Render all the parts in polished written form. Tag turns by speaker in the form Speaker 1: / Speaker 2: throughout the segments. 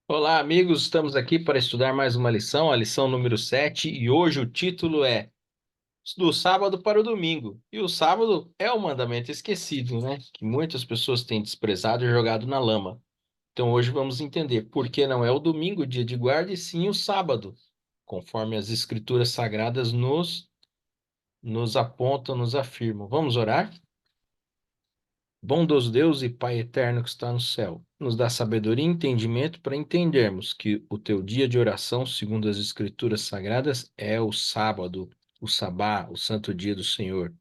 Speaker 1: Olá, amigos. Estamos aqui para estudar mais uma lição, a lição número 7, e hoje o título é Do Sábado para o Domingo. E o sábado é o mandamento esquecido, né? Que muitas pessoas têm desprezado e jogado na lama. Então hoje vamos entender por que não é o domingo, dia de guarda, e sim o sábado, conforme as escrituras sagradas nos apontam, nos afirmam. Vamos orar? Bondoso Deus e Pai eterno que está no céu, nos dá sabedoria e entendimento para entendermos que o teu dia de oração, segundo as Escrituras Sagradas, é o sábado, o sabá, o santo dia do Senhor.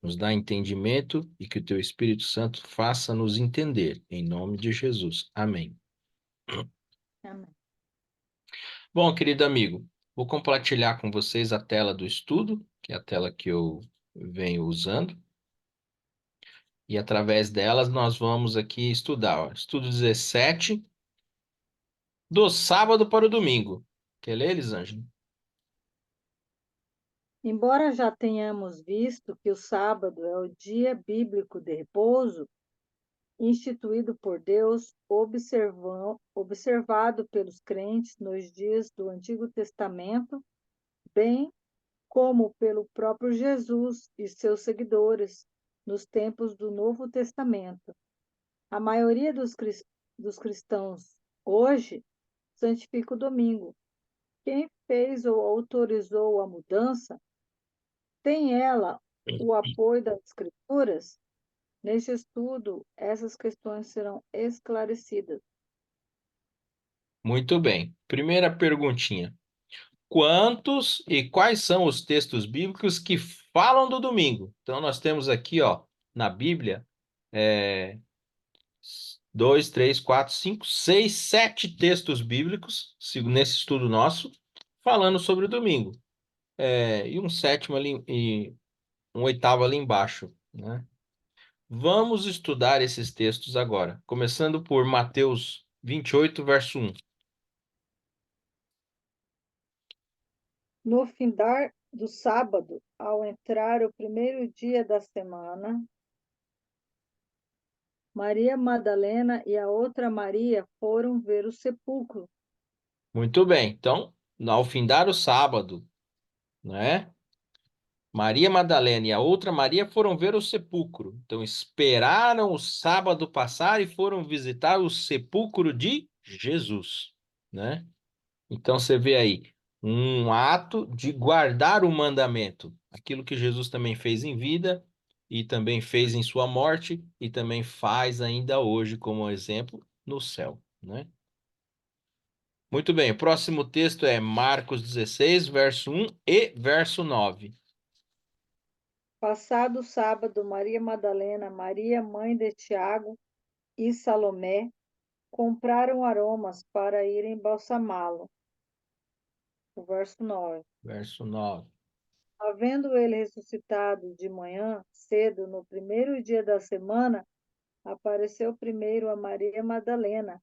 Speaker 1: Nos dá entendimento e que o teu Espírito Santo faça-nos entender. Em nome de Jesus. Amém.
Speaker 2: Amém.
Speaker 1: Bom, querido amigo, vou compartilhar com vocês a tela do estudo, que é a tela que eu venho usando. E através delas nós vamos aqui estudar. Ó. Estudo 17. Do sábado para o domingo. Quer ler, Elisângela?
Speaker 2: Embora já tenhamos visto que o sábado é o dia bíblico de repouso, instituído por Deus, observado pelos crentes nos dias do Antigo Testamento, bem como pelo próprio Jesus e seus seguidores nos tempos do Novo Testamento. A maioria dos cristãos hoje santifica o domingo. Quem fez ou autorizou a mudança tem ela o apoio das Escrituras? Neste estudo, essas questões serão esclarecidas.
Speaker 1: Muito bem. Primeira perguntinha. Quantos e quais são os textos bíblicos que falam do domingo? Então, nós temos aqui, ó, na Bíblia, é, dois, três, quatro, cinco, seis, sete textos bíblicos, nesse estudo nosso, falando sobre o domingo. E um sétimo ali, e um oitavo ali embaixo, né? Vamos estudar esses textos agora, começando por Mateus 28, verso 1.
Speaker 2: No findar do sábado, ao entrar o primeiro dia da semana, Maria Madalena e a outra Maria foram ver o sepulcro.
Speaker 1: Muito bem. Então, ao findar o sábado, né? Maria Madalena e a outra Maria foram ver o sepulcro. Então, esperaram o sábado passar e foram visitar o sepulcro de Jesus, né? Então, você vê aí um ato de guardar o mandamento, aquilo que Jesus também fez em vida e também fez em sua morte e também faz ainda hoje como exemplo no céu, né? Muito bem, o próximo texto é Marcos 16, verso 1 e verso 9.
Speaker 2: Passado o sábado, Maria Madalena, Maria, mãe de Tiago e Salomé compraram aromas para irem balsamá-lo. O verso 9.
Speaker 1: Verso 9.
Speaker 2: Havendo ele ressuscitado de manhã, cedo, no primeiro dia da semana, apareceu primeiro a Maria Madalena,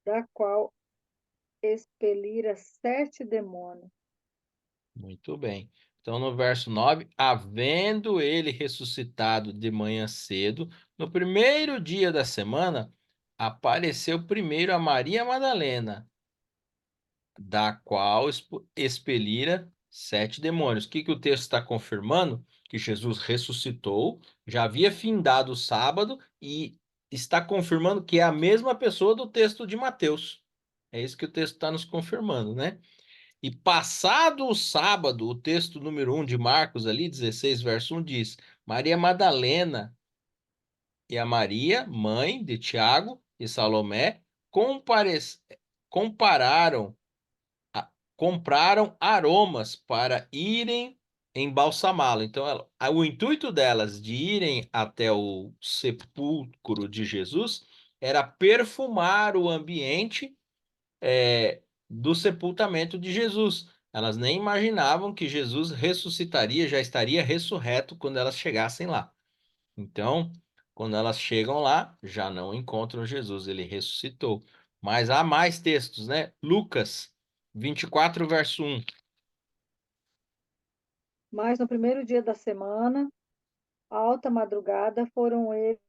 Speaker 2: da qual expelira 7 demônios.
Speaker 1: Muito bem. Então, no verso 9, havendo ele ressuscitado de manhã cedo, no primeiro dia da semana, apareceu primeiro a Maria Madalena, da qual expelira 7 demônios. O que que o texto está confirmando? Que Jesus ressuscitou, já havia findado o sábado e está confirmando que é a mesma pessoa do texto de Mateus. É isso que o texto está nos confirmando, né? E passado o sábado, o texto número 1 de Marcos, ali, 16, verso 1, diz: Maria Madalena e a Maria, mãe de Tiago e Salomé, compare- compararam compraram aromas para irem embalsamá-lo. Então, o intuito delas de irem até o sepulcro de Jesus era perfumar o ambiente do sepultamento de Jesus. Elas nem imaginavam que Jesus ressuscitaria, já estaria ressurreto quando elas chegassem lá. Então, quando elas chegam lá, já não encontram Jesus, ele ressuscitou. Mas há mais textos, né? Lucas 24, verso 1.
Speaker 2: Mas no primeiro dia da semana, à alta madrugada, foram eles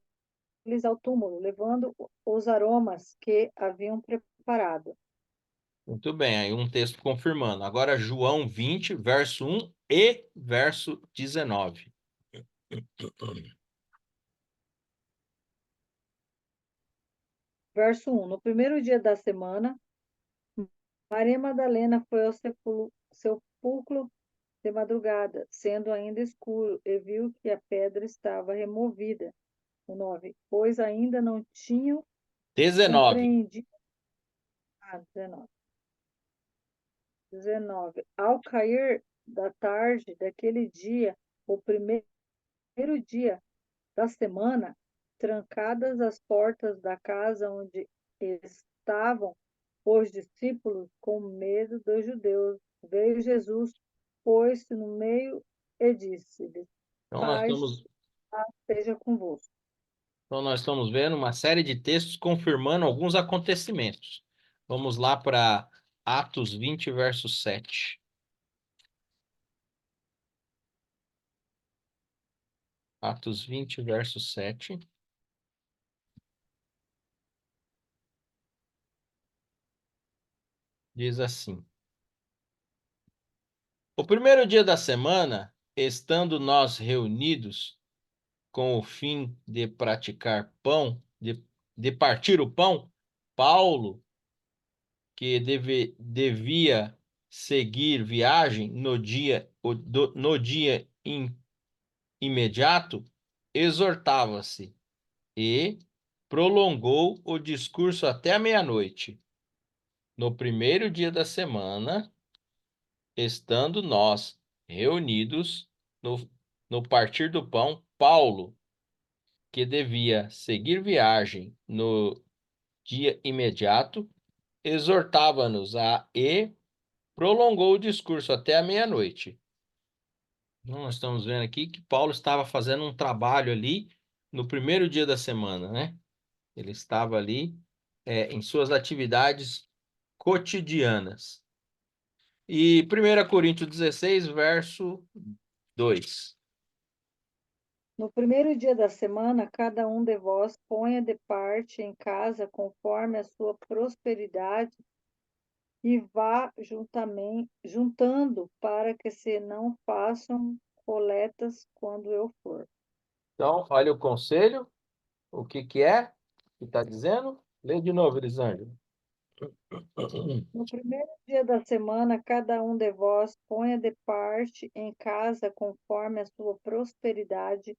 Speaker 2: eles ao túmulo, levando os aromas que haviam preparado.
Speaker 1: Muito bem, aí um texto confirmando. Agora, João 20, verso 1 e verso 19.
Speaker 2: Verso 1. No primeiro dia da semana, Maria Madalena foi ao sepulcro de madrugada, sendo ainda escuro, e viu que a pedra estava removida. O 9. Pois ainda não tinham
Speaker 1: 19.
Speaker 2: compreendido. 19. 19. Ao cair da tarde daquele dia, o primeiro dia da semana, trancadas as portas da casa onde estavam os discípulos com medo dos judeus, veio Jesus, pôs-se no meio e disse-lhes:
Speaker 1: Então nós
Speaker 2: Paz
Speaker 1: estamos,
Speaker 2: seja convosco.
Speaker 1: então nós estamos vendo uma série de textos confirmando alguns acontecimentos. Vamos lá para Atos 20, verso 7. Atos 20, verso 7. Diz assim: O primeiro dia da semana, estando nós reunidos com o fim de praticar pão, de partir o pão, Paulo, que devia seguir viagem no dia imediato, exortava-se e prolongou o discurso até a meia-noite. No primeiro dia da semana, estando nós reunidos no partir do pão, Paulo, que devia seguir viagem no dia imediato, exortava-nos e prolongou o discurso até a meia-noite. Nós estamos vendo aqui que Paulo estava fazendo um trabalho ali no primeiro dia da semana, né? Ele estava ali em suas atividades cotidianas. E 1 Coríntios 16, verso 2.
Speaker 2: No primeiro dia da semana, cada um de vós ponha de parte em casa conforme a sua prosperidade e vá juntando para que se não façam coletas quando eu for.
Speaker 1: Então, olha o conselho, o que que é que está dizendo? Lê de novo, Elisângela.
Speaker 2: No primeiro dia da semana, cada um de vós ponha de parte em casa conforme a sua prosperidade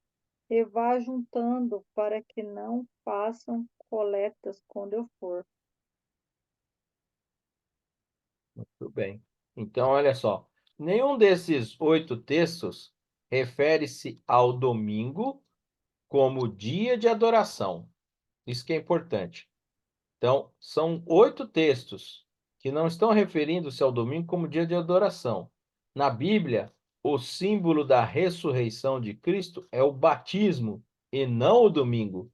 Speaker 2: e vá juntando para que não façam coletas quando eu for.
Speaker 1: Muito bem. Então, olha só. Nenhum desses 8 textos refere-se ao domingo como dia de adoração. Isso que é importante. Então, são 8 textos que não estão referindo-se ao domingo como dia de adoração. Na Bíblia, o símbolo da ressurreição de Cristo é o batismo e não o domingo.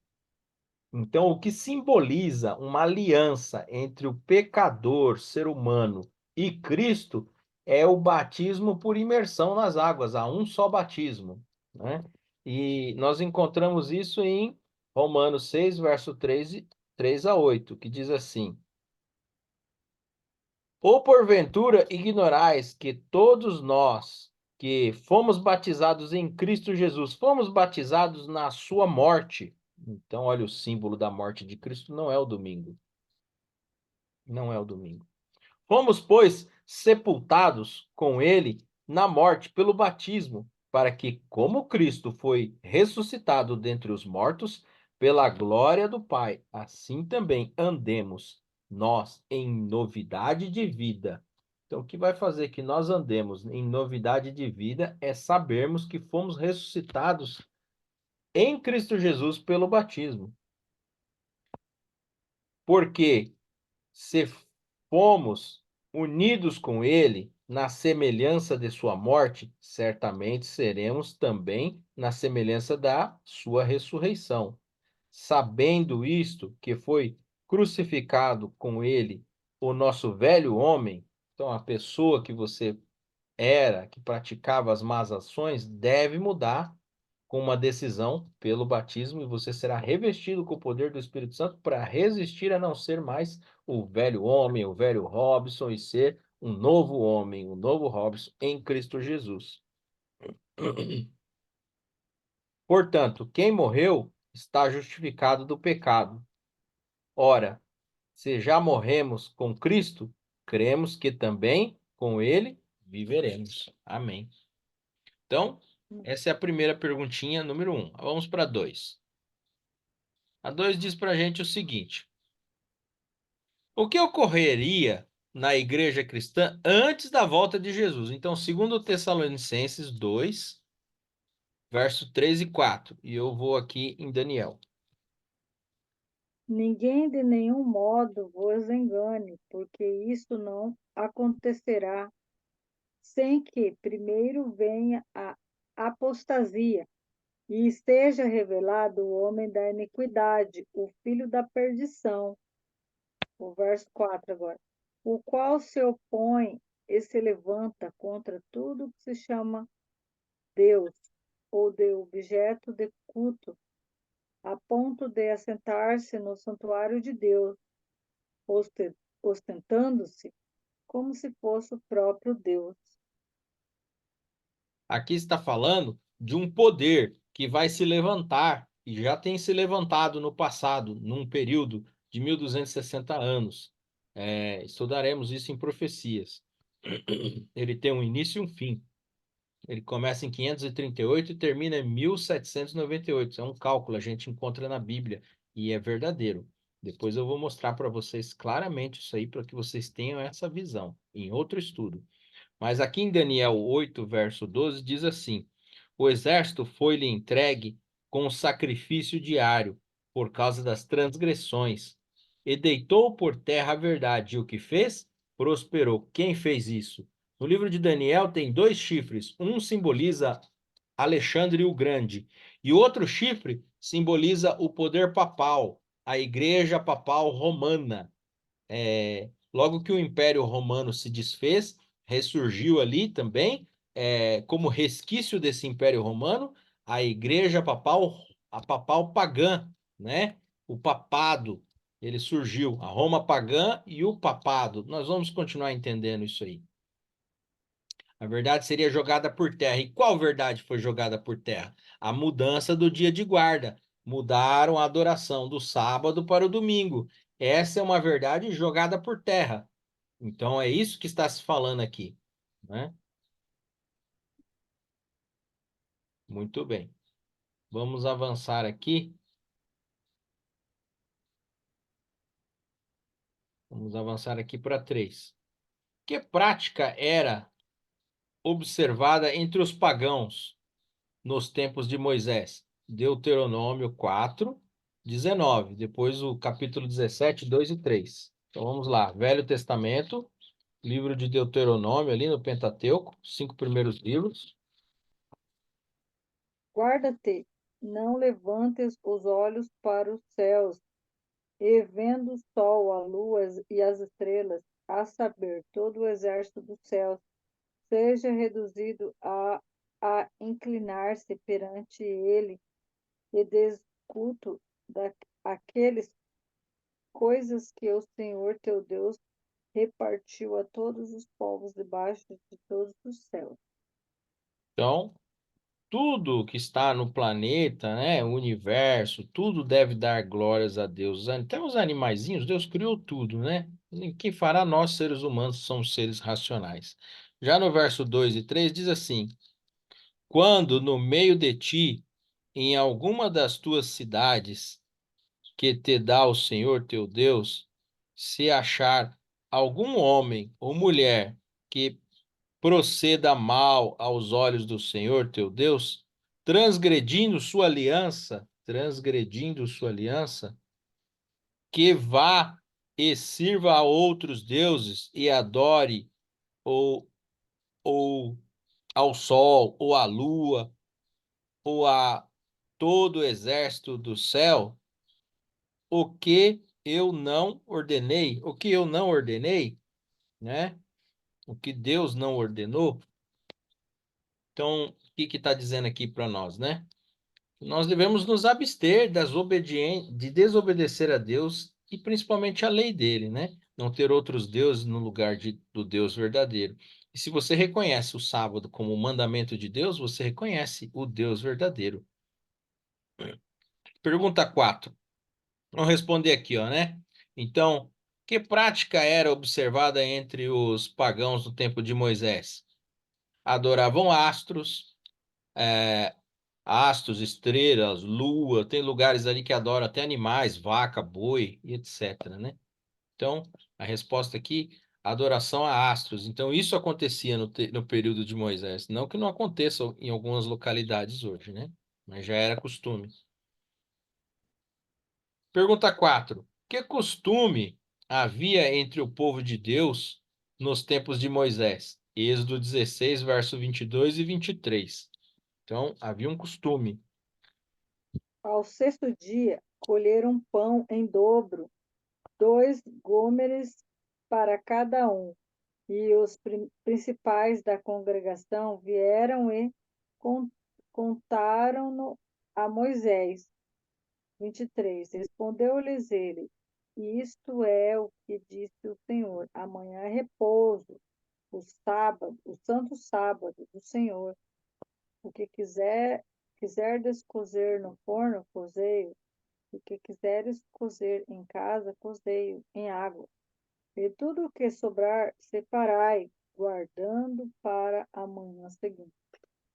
Speaker 1: Então, o que simboliza uma aliança entre o pecador, ser humano, e Cristo é o batismo por imersão nas águas, há um só batismo, né? E nós encontramos isso em Romanos 6, verso 3 a 8, que diz assim: Ou porventura ignorais que todos nós que fomos batizados em Cristo Jesus, fomos batizados na sua morte. Então, olha, o símbolo da morte de Cristo não é o domingo. Não é o domingo. Fomos, pois, sepultados com ele na morte pelo batismo, para que, como Cristo foi ressuscitado dentre os mortos, pela glória do Pai, assim também andemos nós em novidade de vida. Então, o que vai fazer que nós andemos em novidade de vida é sabermos que fomos ressuscitados em Cristo Jesus pelo batismo. Porque se fomos unidos com ele na semelhança de sua morte, certamente seremos também na semelhança da sua ressurreição. Sabendo isto, que foi crucificado com ele o nosso velho homem, então a pessoa que você era, que praticava as más ações, deve mudar com uma decisão pelo batismo, e você será revestido com o poder do Espírito Santo para resistir a não ser mais o velho homem, o velho Robson, e ser um novo homem, um novo Robson em Cristo Jesus. Portanto, quem morreu está justificado do pecado. Ora, se já morremos com Cristo, cremos que também com ele viveremos. Amém. Então, essa é a primeira perguntinha, número 1. Vamos para 2. A 2 diz para a gente o seguinte: o que ocorreria na igreja cristã antes da volta de Jesus? Então, segundo Tessalonicenses 2, verso 3 e 4. E eu vou aqui em Daniel.
Speaker 2: Ninguém de nenhum modo vos engane, porque isso não acontecerá sem que primeiro venha a apostasia e esteja revelado o homem da iniquidade, o filho da perdição. O verso 4 agora. O qual se opõe e se levanta contra tudo que se chama Deus ou de objeto de culto, a ponto de assentar-se no santuário de Deus, ostentando-se como se fosse o próprio Deus.
Speaker 1: Aqui está falando de um poder que vai se levantar, e já tem se levantado no passado, num período de 1260 anos. Estudaremos isso em profecias. Ele tem um início e um fim. Ele começa em 538 e termina em 1798. É um cálculo, a gente encontra na Bíblia e é verdadeiro. Depois eu vou mostrar para vocês claramente isso aí, para que vocês tenham essa visão em outro estudo. Mas aqui em Daniel 8, verso 12, diz assim: o exército foi-lhe entregue com sacrifício diário, por causa das transgressões, e deitou por terra a verdade. E o que fez? Prosperou. Quem fez isso? No livro de Daniel tem dois chifres. Um simboliza Alexandre o Grande, e o outro chifre simboliza o poder papal, a Igreja Papal Romana. Logo que o Império Romano se desfez, ressurgiu ali também, como resquício desse Império Romano, a Igreja Papal, a Papal Pagã, né? O Papado, ele surgiu, a Roma Pagã e o Papado. Nós vamos continuar entendendo isso aí. A verdade seria jogada por terra. E qual verdade foi jogada por terra? A mudança do dia de guarda. Mudaram a adoração do sábado para o domingo. Essa é uma verdade jogada por terra. Então é isso que está se falando aqui, né? Muito bem. Vamos avançar aqui. Vamos avançar aqui para 3. Que prática era observada entre os pagãos nos tempos de Moisés? Deuteronômio 4, 19. Depois o capítulo 17, 2 e 3. Então vamos lá. Velho Testamento, livro de Deuteronômio, ali no Pentateuco, 5 primeiros livros.
Speaker 2: Guarda-te, não levantes os olhos para os céus, e vendo o sol, a lua e as estrelas, a saber, todo o exército dos céus, seja reduzido a inclinar-se perante ele, e desculto daqueles coisas que o Senhor teu Deus repartiu a todos os povos debaixo de todos os céus.
Speaker 1: Então, tudo que está no planeta, né, o universo, tudo deve dar glórias a Deus. Até os animaizinhos, Deus criou tudo, né? E quem fará nós, seres humanos, somos seres racionais. Já no verso 2 e 3 diz assim: quando no meio de ti, em alguma das tuas cidades, que te dá o Senhor teu Deus, se achar algum homem ou mulher que proceda mal aos olhos do Senhor teu Deus, transgredindo sua aliança, que vá e sirva a outros deuses e adore ou, ou ao sol, ou à lua, ou a todo o exército do céu, o que eu não ordenei, né? O que Deus não ordenou. Então, o que está dizendo aqui para nós, né? Nós devemos nos abster de desobedecer a Deus e principalmente a lei dele, né? Não ter outros deuses no lugar do Deus verdadeiro. E se você reconhece o sábado como o mandamento de Deus, você reconhece o Deus verdadeiro. Pergunta 4. Vamos responder aqui, ó, né? Então, que prática era observada entre os pagãos no tempo de Moisés? Adoravam astros, estrelas, lua, tem lugares ali que adoram até animais, vaca, boi e etc, né? Então, a resposta aqui, adoração a astros. Então, isso acontecia no período de Moisés. Não que não aconteça em algumas localidades hoje, né? Mas já era costume. Pergunta 4. Que costume havia entre o povo de Deus nos tempos de Moisés? Êxodo 16, verso 22 e 23. Então, havia um costume.
Speaker 2: Ao sexto dia, colheram pão em dobro, 2 gomeres para cada um. E os principais da congregação vieram e contaram-no a Moisés. 23. Respondeu-lhes ele: Isto é o que disse o Senhor: amanhã é repouso, o sábado, o santo sábado do Senhor. O que quiserdes cozer no forno, cozei-o. O que quiseres cozer em casa, cozei-o em água. E tudo o que sobrar, separai, guardando para a manhã seguinte.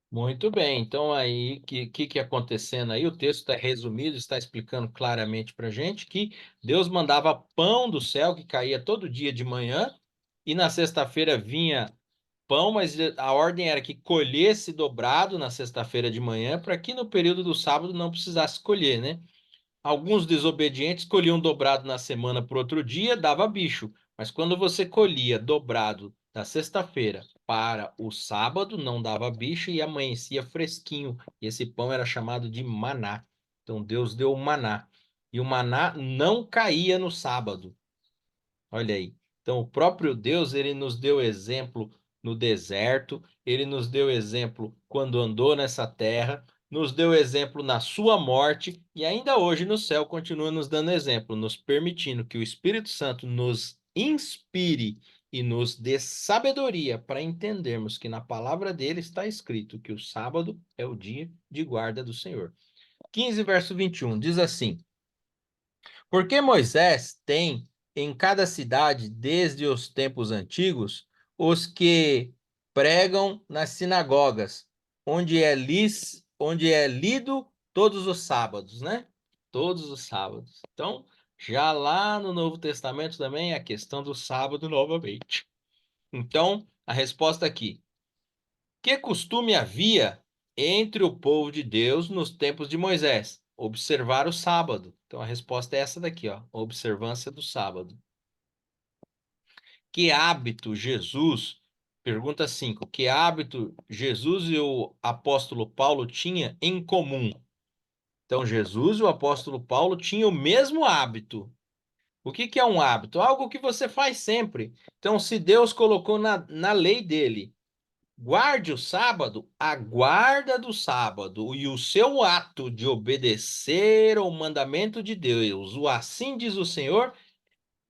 Speaker 1: Muito bem. Então, aí, que acontecendo aí? O texto está resumido, está explicando claramente para a gente que Deus mandava pão do céu que caía todo dia de manhã, e na sexta-feira vinha pão, mas a ordem era que colhesse dobrado na sexta-feira de manhã, para que no período do sábado não precisasse colher, né? Alguns desobedientes colhiam dobrado na semana para outro dia, dava bicho. Mas quando você colhia dobrado da sexta-feira para o sábado, não dava bicho e amanhecia fresquinho. E esse pão era chamado de maná. Então Deus deu o maná. E o maná não caía no sábado. Olha aí. Então, o próprio Deus, ele nos deu exemplo no deserto, ele nos deu exemplo quando andou nessa terra, nos deu exemplo na sua morte e ainda hoje no céu continua nos dando exemplo, nos permitindo que o Espírito Santo nos inspire e nos dê sabedoria para entendermos que na palavra dele está escrito que o sábado é o dia de guarda do Senhor. 15, verso 21, diz assim: porque Moisés tem em cada cidade, desde os tempos antigos, os que pregam nas sinagogas, onde é lido todos os sábados, né? Todos os sábados. Então, já lá no Novo Testamento também é a questão do sábado novamente. Então, a resposta aqui: que costume havia entre o povo de Deus nos tempos de Moisés? Observar o sábado. Então a resposta é essa daqui, ó, observância do sábado. Que hábito Jesus, pergunta 5, que hábito Jesus e o apóstolo Paulo tinham em comum? Então Jesus e o apóstolo Paulo tinham o mesmo hábito. O que é um hábito? Algo que você faz sempre. Então, se Deus colocou na lei dele, guarde o sábado, a guarda do sábado e o seu ato de obedecer ao mandamento de Deus, o assim diz o Senhor,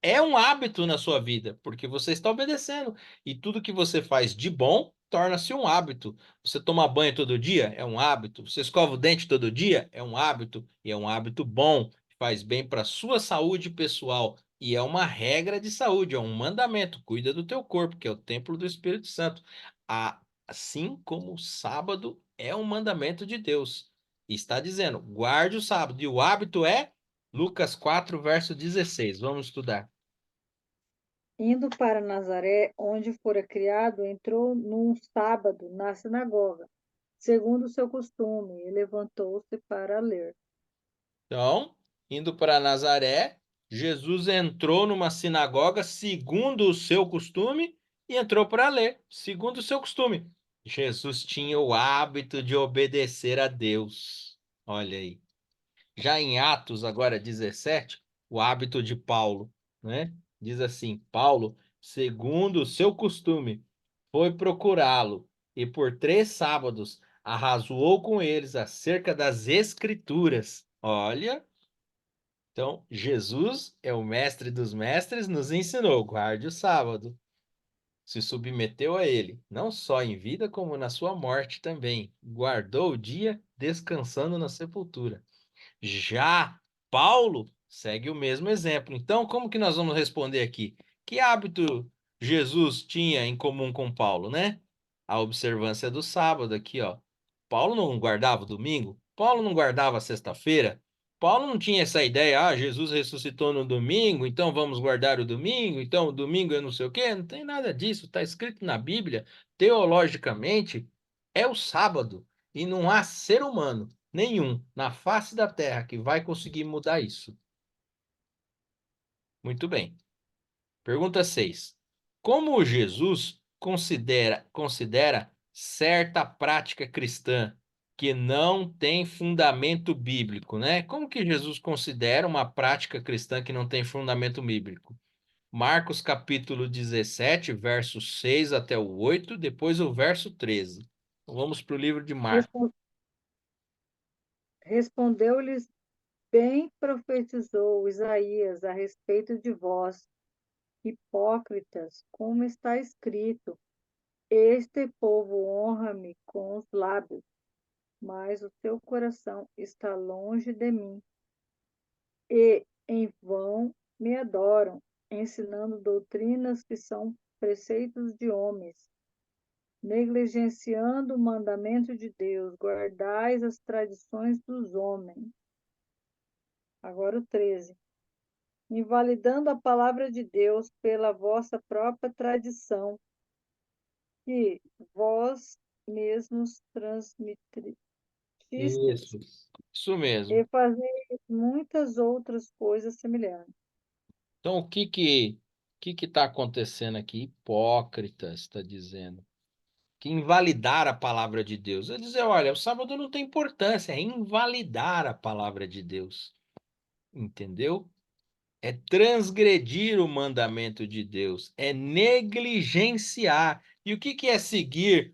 Speaker 1: é um hábito na sua vida, porque você está obedecendo. E tudo que você faz de bom torna-se um hábito. Você toma banho todo dia? É um hábito. Você escova o dente todo dia? É um hábito. E é um hábito bom, faz bem para a sua saúde pessoal. E é uma regra de saúde, é um mandamento. Cuida do teu corpo, que é o templo do Espírito Santo. Assim como o sábado é um mandamento de Deus. Está dizendo, guarde o sábado. E o hábito é Lucas 4, verso 16. Vamos estudar.
Speaker 2: Indo para Nazaré, onde fora criado, entrou num sábado na sinagoga, segundo o seu costume, e levantou-se para ler.
Speaker 1: Então, indo para Nazaré, Jesus entrou numa sinagoga segundo o seu costume e entrou para ler, segundo o seu costume. Jesus tinha o hábito de obedecer a Deus. Olha aí. Já em Atos, agora 17, o hábito de Paulo, né? Diz assim: Paulo, segundo o seu costume, foi procurá-lo e por 3 sábados arrazoou com eles acerca das Escrituras. Olha, então Jesus é o mestre dos mestres, nos ensinou, guarde o sábado. Se submeteu a ele, não só em vida, como na sua morte também. Guardou o dia, descansando na sepultura. Já Paulo segue o mesmo exemplo. Então, como que nós vamos responder aqui? Que hábito Jesus tinha em comum com Paulo, né? A observância do sábado aqui, ó. Paulo não guardava o domingo? Paulo não guardava a sexta-feira? Paulo não tinha essa ideia, Jesus ressuscitou no domingo, então vamos guardar o domingo, então o domingo é não sei o quê. Não tem nada disso, está escrito na Bíblia, teologicamente, é o sábado. E não há ser humano nenhum na face da terra que vai conseguir mudar isso. Muito bem. Pergunta 6. Como Jesus considera certa prática cristã que não tem fundamento bíblico, né? Como que Jesus considera uma prática cristã que não tem fundamento bíblico? Marcos capítulo 17, versos 6 até o 8, depois o verso 13. Então, vamos para o livro de Marcos.
Speaker 2: Respon- Respondeu-lhes: bem profetizou Isaías a respeito de vós, hipócritas, como está escrito: este povo honra-me com os lábios, mas o seu coração está longe de mim, e em vão me adoram, ensinando doutrinas que são preceitos de homens, negligenciando o mandamento de Deus, guardais as tradições dos homens. Agora o 13. Invalidando a palavra de Deus pela vossa própria tradição, que vós mesmos transmitistes,
Speaker 1: Isso, isso mesmo.
Speaker 2: e fazeis muitas outras coisas semelhantes.
Speaker 1: Então, o que está acontecendo aqui? Hipócritas, está dizendo. Que invalidar a palavra de Deus. É dizer, olha, o sábado não tem importância, é invalidar a palavra de Deus. Entendeu? É transgredir o mandamento de Deus, é negligenciar. E o que é seguir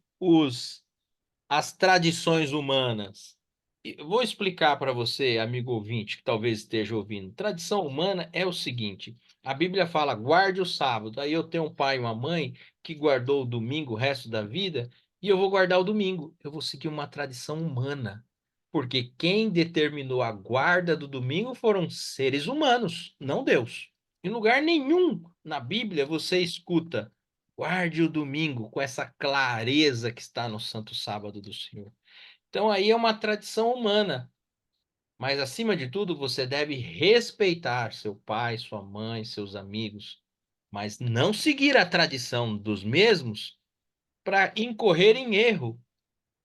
Speaker 1: as tradições humanas? Eu vou explicar para você, amigo ouvinte, que talvez esteja ouvindo. Tradição humana é o seguinte: a Bíblia fala, guarde o sábado. Aí eu tenho um pai e uma mãe que guardou o domingo o resto da vida, e eu vou guardar o domingo. Eu vou seguir uma tradição humana. Porque quem determinou a guarda do domingo foram seres humanos, não Deus. Em lugar nenhum na Bíblia você escuta, guarde o domingo com essa clareza que está no Santo Sábado do Senhor. Então aí é uma tradição humana, mas acima de tudo você deve respeitar seu pai, sua mãe, seus amigos, mas não seguir a tradição dos mesmos para incorrer em erro.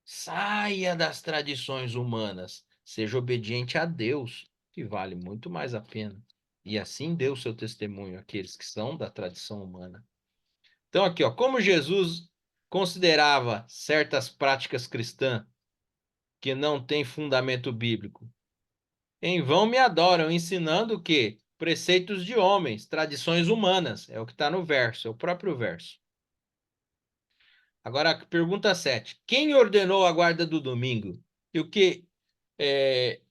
Speaker 1: Saia das tradições humanas, seja obediente a Deus, que vale muito mais a pena. E assim dê o seu testemunho àqueles que são da tradição humana. Então aqui, ó, como Jesus considerava certas práticas cristãs que não têm fundamento bíblico. Em vão me adoram, ensinando o quê? Preceitos de homens, tradições humanas. É o que está no verso, é o próprio verso. Agora, pergunta 7. Quem ordenou a guarda do domingo? E o que,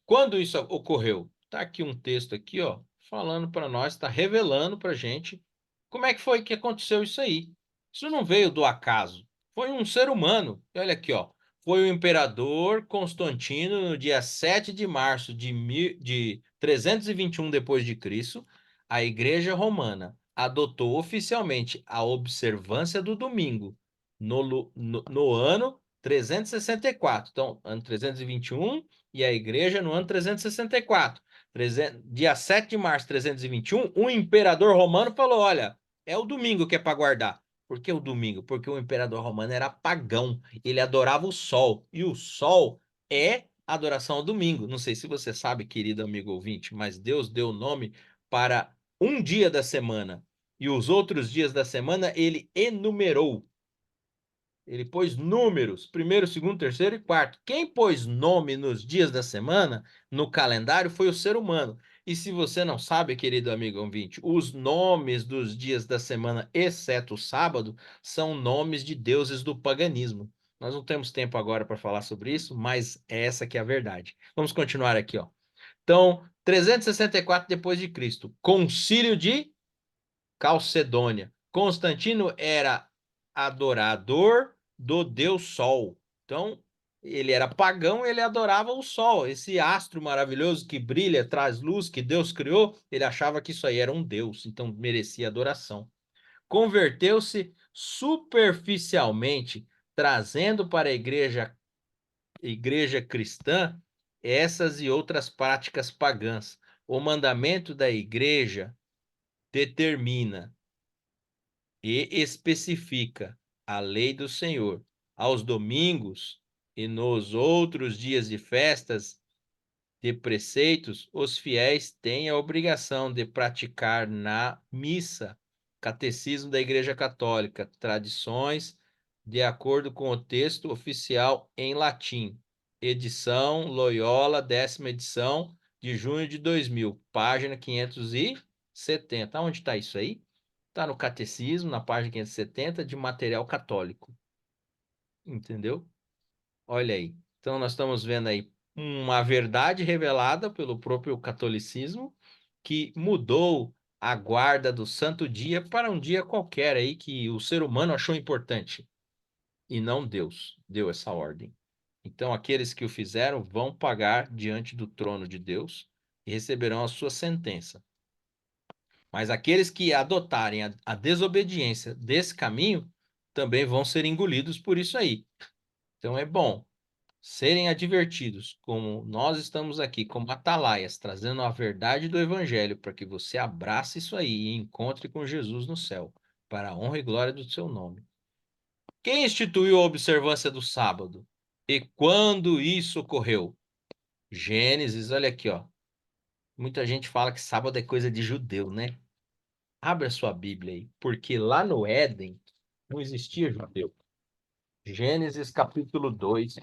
Speaker 1: quando isso ocorreu? Está aqui um texto aqui, ó, falando para nós, está revelando para a gente como é que foi que aconteceu isso aí. Isso não veio do acaso. Foi um ser humano. E olha aqui, ó. Foi o imperador Constantino no dia 7 de março de 321 depois de Cristo, a Igreja Romana adotou oficialmente a observância do domingo no ano 364. Então, ano 321 e a igreja no ano 364. Dia 7 de março de 321, o imperador romano falou: olha, é o domingo que é para guardar. Por que o domingo? Porque o imperador romano era pagão, ele adorava o sol, e o sol é adoração ao domingo. Não sei se você sabe, querido amigo ouvinte, mas Deus deu o nome para um dia da semana, e os outros dias da semana ele enumerou. Ele pôs números, primeiro, segundo, terceiro e quarto. Quem pôs nome nos dias da semana, no calendário, foi o ser humano. E se você não sabe, querido amigo ouvinte, os nomes dos dias da semana, exceto o sábado, são nomes de deuses do paganismo. Nós não temos tempo agora para falar sobre isso, mas é essa que é a verdade. Vamos continuar aqui, ó. Então, 364 depois de Cristo, Concílio de Calcedônia. Constantino era adorador do deus Sol. Então, ele era pagão, ele adorava o Sol, esse astro maravilhoso que brilha, traz luz, que Deus criou. Ele achava que isso aí era um deus, então merecia adoração. Converteu-se superficialmente, trazendo para a igreja cristã essas e outras práticas pagãs. O mandamento da igreja determina e especifica a lei do Senhor. Aos domingos e nos outros dias de festas de preceitos, os fiéis têm a obrigação de praticar na missa, catecismo da Igreja Católica, tradições de acordo com o texto oficial em latim. Edição Loyola, 10ª edição, de junho de 2000, página 570. Onde está isso aí? Está no Catecismo, na página 570, de material católico. Entendeu? Olha aí. Então, nós estamos vendo aí uma verdade revelada pelo próprio catolicismo que mudou a guarda do santo dia para um dia qualquer aí que o ser humano achou importante e não Deus deu essa ordem. Então, aqueles que o fizeram vão pagar diante do trono de Deus e receberão a sua sentença. Mas aqueles que adotarem a desobediência desse caminho também vão ser engolidos por isso aí. Então, é bom serem advertidos, como nós estamos aqui, como atalaias, trazendo a verdade do Evangelho para que você abrace isso aí e encontre com Jesus no céu, para a honra e glória do seu nome. Quem instituiu a observância do sábado? E quando isso ocorreu? Gênesis, olha aqui, ó. Muita gente fala que sábado é coisa de judeu, né? Abra sua Bíblia aí, porque lá no Éden não existia judeu. Gênesis capítulo 2.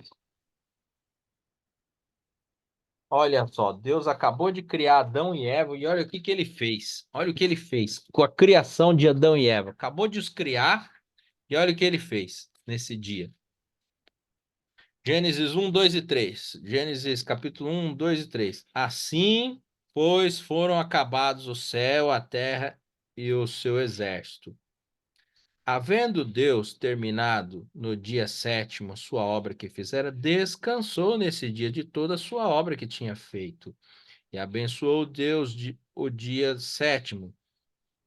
Speaker 1: Olha só, Deus acabou de criar Adão e Eva e olha o que que ele fez. Olha o que ele fez com a criação de Adão e Eva. Acabou de os criar e olha o que ele fez nesse dia. Gênesis 1, 2 e 3. Gênesis capítulo 1, 2 e 3. Assim, pois, foram acabados o céu, a terra e o seu exército. Havendo Deus terminado no dia sétimo a sua obra que fizera, descansou nesse dia de toda a sua obra que tinha feito. E abençoou Deus o dia sétimo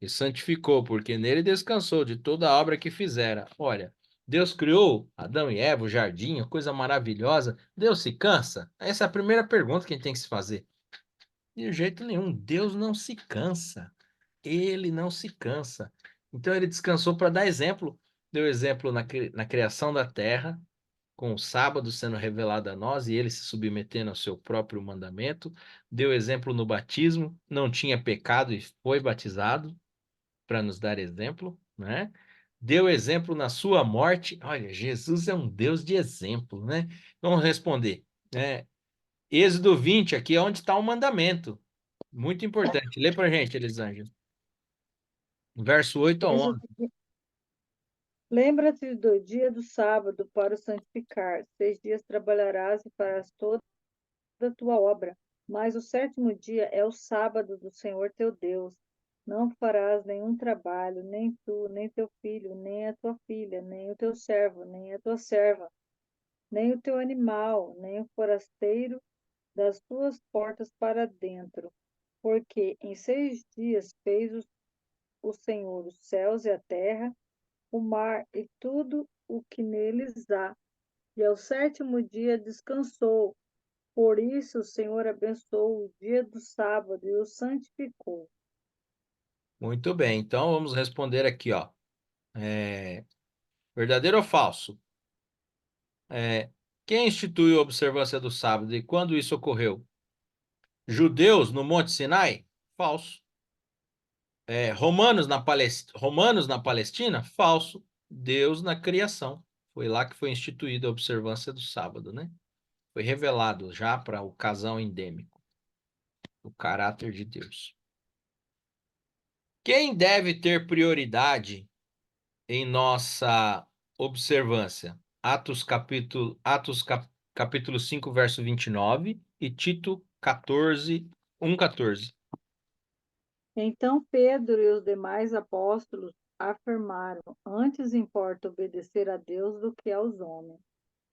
Speaker 1: e santificou, porque nele descansou de toda a obra que fizera. Olha, Deus criou Adão e Eva, o jardim, coisa maravilhosa. Deus se cansa? Essa é a primeira pergunta que a gente tem que se fazer. De jeito nenhum, Deus não se cansa. Ele não se cansa. Então ele descansou para dar exemplo. Deu exemplo na criação da terra, com o sábado sendo revelado a nós e ele se submetendo ao seu próprio mandamento. Deu exemplo no batismo, não tinha pecado e foi batizado para nos dar exemplo, né? Deu exemplo na sua morte. Olha, Jesus é um Deus de exemplo, né? Vamos responder. Êxodo 20, aqui é onde está o mandamento. Muito importante. Lê para a gente, Elisângela. Verso 8 a
Speaker 2: Êxodo
Speaker 1: 11.
Speaker 2: Lembra-te do dia do sábado para o santificar. 6 dias trabalharás e farás toda a tua obra. Mas o sétimo dia é o sábado do Senhor teu Deus. Não farás nenhum trabalho, nem tu, nem teu filho, nem a tua filha, nem o teu servo, nem a tua serva, nem o teu animal, nem o forasteiro das tuas portas para dentro. Porque em 6 dias fez o Senhor os céus e a terra, o mar e tudo o que neles há. E ao sétimo dia descansou. Por isso o Senhor abençoou o dia do sábado e o santificou.
Speaker 1: Muito bem, então vamos responder aqui, ó. Verdadeiro ou falso? É, quem instituiu a observância do sábado e quando isso ocorreu? Judeus no Monte Sinai? Falso. Romanos na Palestina? Falso. Deus na criação. Foi lá que foi instituída a observância do sábado, né? Foi revelado já para o casal endêmico, o caráter de Deus. Quem deve ter prioridade em nossa observância? Capítulo 5, verso 29 e Tito 14, 1:14.
Speaker 2: Então Pedro e os demais apóstolos afirmaram: antes importa obedecer a Deus do que aos homens.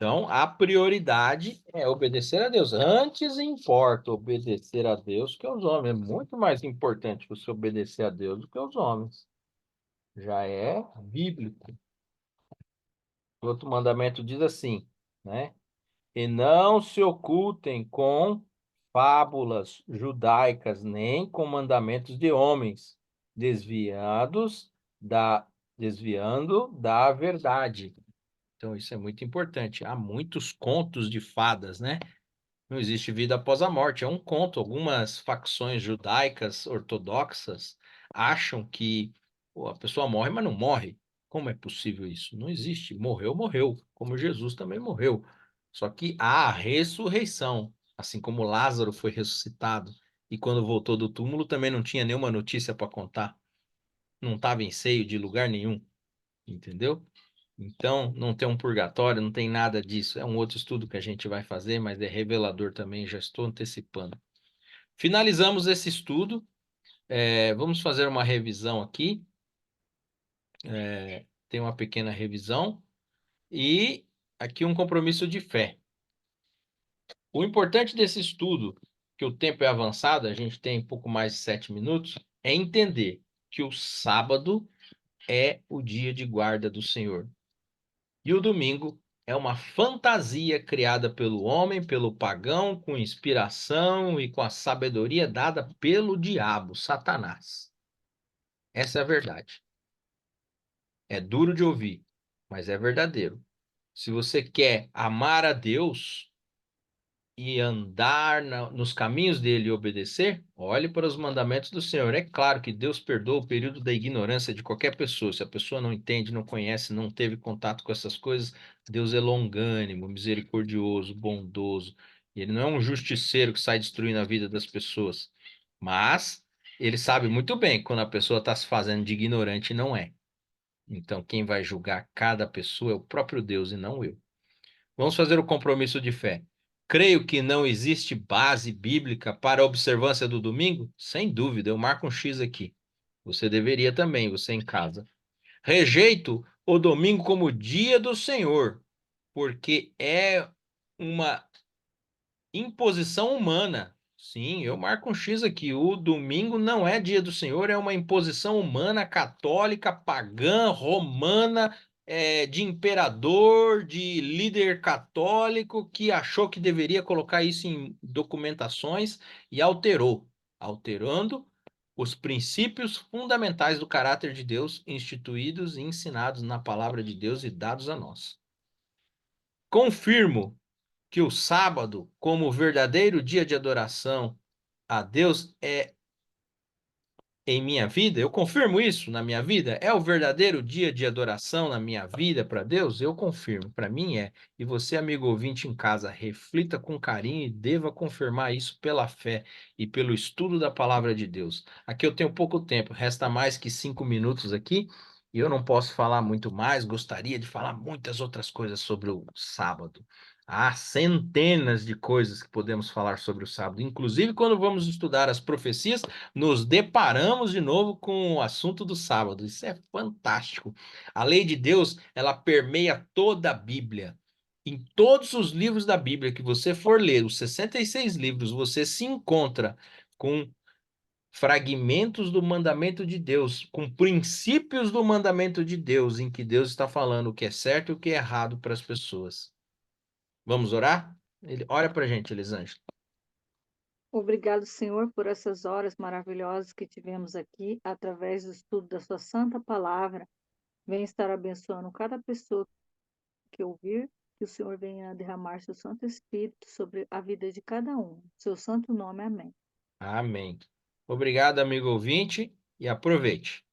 Speaker 1: Então, a prioridade é obedecer a Deus. Antes importa obedecer a Deus que aos homens. É muito mais importante você obedecer a Deus do que aos homens. Já é bíblico. O outro mandamento diz assim, né? E não se ocultem com fábulas judaicas, nem com mandamentos de homens, desviados da, desviando da verdade. Então, isso é muito importante. Há muitos contos de fadas, né? Não existe vida após a morte. É um conto. Algumas facções judaicas ortodoxas acham que pô, a pessoa morre, mas não morre. Como é possível isso? Não existe. Morreu, morreu. Como Jesus também morreu. Só que há a ressurreição. Assim como Lázaro foi ressuscitado. E quando voltou do túmulo também não tinha nenhuma notícia para contar. Não estava em seio de lugar nenhum. Entendeu? Então, não tem um purgatório, não tem nada disso. É um outro estudo que a gente vai fazer, mas é revelador também, já estou antecipando. Finalizamos esse estudo. Vamos fazer uma revisão aqui. Tem uma pequena revisão. E aqui um compromisso de fé. O importante desse estudo, que o tempo é avançado, a gente tem pouco mais de 7 minutos, é entender que o sábado é o dia de guarda do Senhor. E o domingo é uma fantasia criada pelo homem, pelo pagão, com inspiração e com a sabedoria dada pelo diabo, Satanás. Essa é a verdade. É duro de ouvir, mas é verdadeiro. Se você quer amar a Deus, e andar nos caminhos dele e obedecer, olhe para os mandamentos do Senhor. É claro que Deus perdoa o período da ignorância de qualquer pessoa. Se a pessoa não entende, não conhece, não teve contato com essas coisas, Deus é longânimo, misericordioso, bondoso. E ele não é um justiceiro que sai destruindo a vida das pessoas. Mas ele sabe muito bem quando a pessoa está se fazendo de ignorante e não é. Então, quem vai julgar cada pessoa é o próprio Deus e não eu. Vamos fazer o compromisso de fé. Creio que não existe base bíblica para a observância do domingo? Sem dúvida, eu marco um X aqui. Você deveria também, você em casa. Rejeito o domingo como dia do Senhor, porque é uma imposição humana. Sim, eu marco um X aqui. O domingo não é dia do Senhor, é uma imposição humana, católica, pagã, romana, de imperador, de líder católico que achou que deveria colocar isso em documentações e alterou, alterando os princípios fundamentais do caráter de Deus instituídos e ensinados na palavra de Deus e dados a nós. Confirmo que o sábado, como verdadeiro dia de adoração a Deus, é em minha vida, eu confirmo isso na minha vida, é o verdadeiro dia de adoração na minha vida para Deus? Eu confirmo, para mim é. E você, amigo ouvinte em casa, reflita com carinho e deva confirmar isso pela fé e pelo estudo da palavra de Deus. Aqui eu tenho pouco tempo, resta mais que 5 minutos aqui. E eu não posso falar muito mais, gostaria de falar muitas outras coisas sobre o sábado. Há centenas de coisas que podemos falar sobre o sábado, inclusive quando vamos estudar as profecias, nos deparamos de novo com o assunto do sábado. Isso é fantástico. A lei de Deus, ela permeia toda a Bíblia. Em todos os livros da Bíblia que você for ler, os 66 livros, você se encontra com fragmentos do mandamento de Deus, com princípios do mandamento de Deus, em que Deus está falando o que é certo e o que é errado para as pessoas. Vamos orar? Ora para a gente, Elisângela.
Speaker 2: Obrigado, Senhor, por essas horas maravilhosas que tivemos aqui, através do estudo da Sua Santa Palavra. Venha estar abençoando cada pessoa que ouvir, que o Senhor venha derramar seu Santo Espírito sobre a vida de cada um. Seu santo nome, amém.
Speaker 1: Amém. Obrigado, amigo ouvinte, e aproveite.